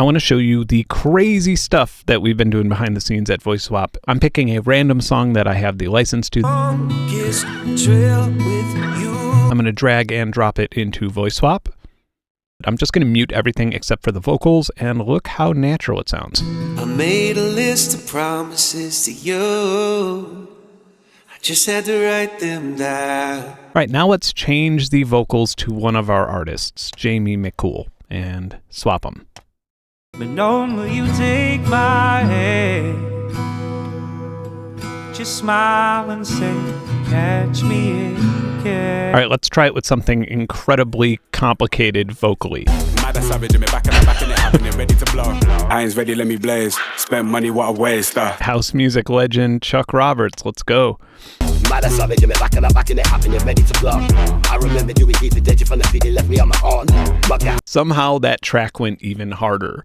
I want to show you the crazy stuff that we've been doing behind the scenes at Voice Swap. I'm picking a random song that I have the license to. I'm going to drag and drop it into Voice Swap. I'm just going to mute everything except for the vocals, and look how natural it sounds. I made a list of promises to you. I just had to write them down. All right, now let's change the vocals to one of our artists, Jamie McCool, and swap them. But normally you take my hand, just smile and say, catch me if you can. All right, let's try it with something incredibly complicated vocally. Irons ready, let me blaze. Spend money, what a waste. House music legend Chuck Roberts, let's go. I remember doing the digit from the feet, they left me on my own. Somehow that track went even harder.